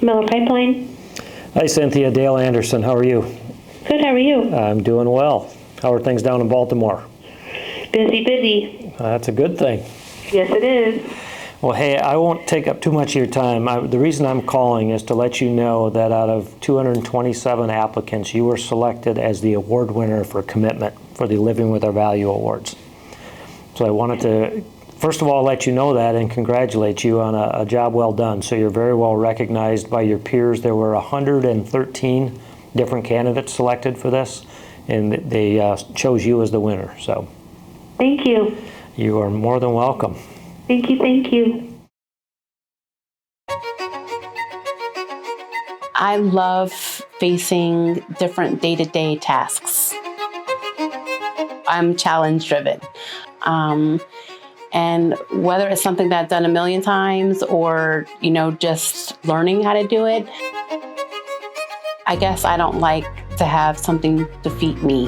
Miller Pipeline. Hi, Cynthia. Dale Anderson. How are you? Good, how are you? I'm doing well. How are things down in Baltimore? Busy, busy. That's a good thing. Yes, it is. Well, hey, I won't take up too much of your time. The reason I'm calling is to let you know that out of 227 applicants, you were selected as the award winner for commitment for the Living with Our Value Awards. So I wanted to, first of all, let you know that and congratulate you on a job well done. So you're very well recognized by your peers. There were 113 different candidates selected for this, and they chose you as the winner. So thank you. You are more than welcome. Thank you, thank you. I love facing different day-to-day tasks. I'm challenge-driven. And whether it's something that I've done a million times or, just learning how to do it, I guess I don't like to have something defeat me.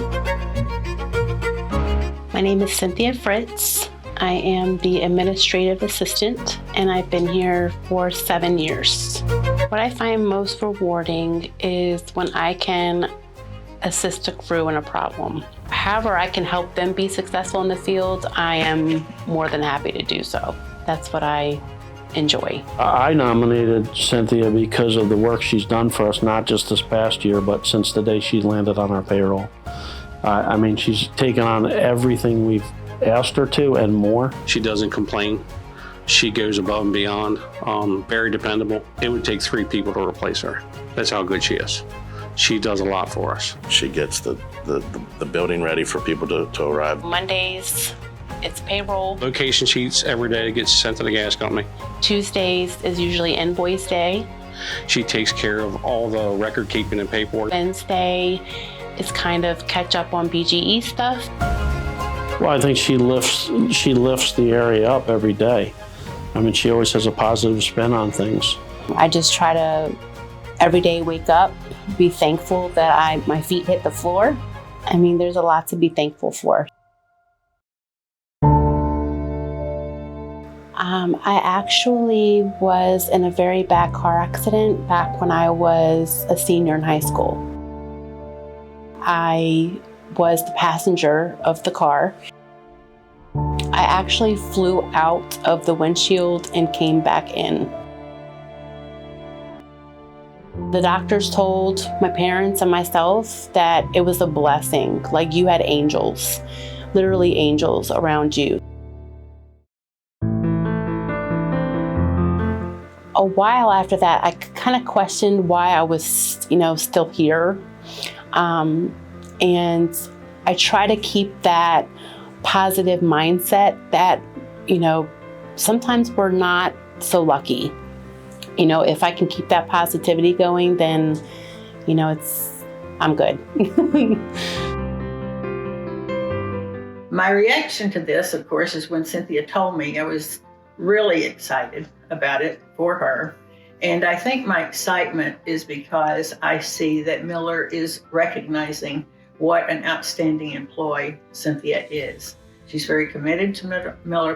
My name is Cynthia Fritts. I am the administrative assistant, and I've been here for 7 years. What I find most rewarding is when I can assist a crew in a problem. However I can help them be successful in the field, I am more than happy to do so. That's what I enjoy. I nominated Cynthia because of the work she's done for us, not just this past year, but since the day she landed on our payroll. She's taken on everything we've asked her to and more. She doesn't complain. She goes above and beyond. Very dependable. It would take 3 people to replace her. That's how good she is. She does a lot for us. She gets the building ready for people to arrive. Mondays, it's payroll. Location sheets every day gets sent to the gas company. Tuesdays is usually invoice day. She takes care of all the record keeping and paperwork. Wednesday is kind of catch up on BGE stuff. Well, I think she lifts the area up every day. She always has a positive spin on things. I just try to every day wake up, be thankful that my feet hit the floor. There's a lot to be thankful for. I actually was in a very bad car accident back when I was a senior in high school. I was the passenger of the car. I actually flew out of the windshield and came back in. The doctors told my parents and myself that it was a blessing, like you had angels, literally angels around you. A while after that, I kind of questioned why I was, still here. And I try to keep that positive mindset that, sometimes we're not so lucky. If I can keep that positivity going, then, I'm good. My reaction to this, of course, is when Cynthia told me. I was really excited about it for her. And I think my excitement is because I see that Miller is recognizing what an outstanding employee Cynthia is. She's very committed to Miller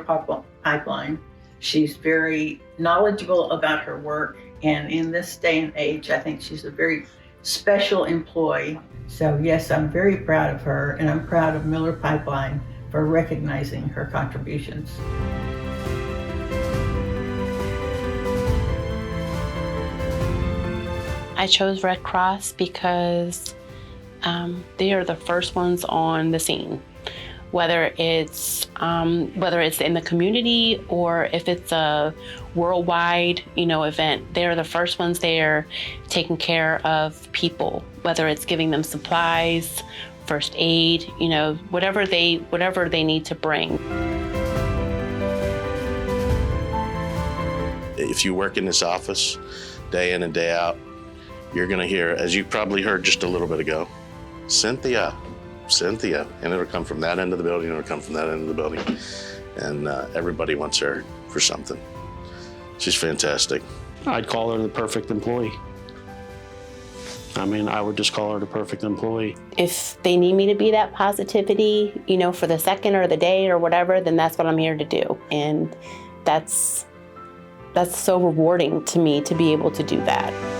Pipeline. She's very knowledgeable about her work. And in this day and age, I think she's a very special employee. So yes, I'm very proud of her, and I'm proud of Miller Pipeline for recognizing her contributions. I chose Red Cross because they are the first ones on the scene. Whether it's in the community or if it's a worldwide, event, they're the first ones there taking care of people. Whether it's giving them supplies, first aid, whatever they need to bring. If you work in this office day in and day out, you're going to hear, as you probably heard just a little bit ago, Cynthia, and it'll come from that end of the building, it'll come from that end of the building, and everybody wants her for something. She's fantastic. I'd call her the perfect employee. I would just call her the perfect employee. If they need me to be that positivity, for the second or the day or whatever, then that's what I'm here to do. And that's that's so rewarding to me to be able to do that.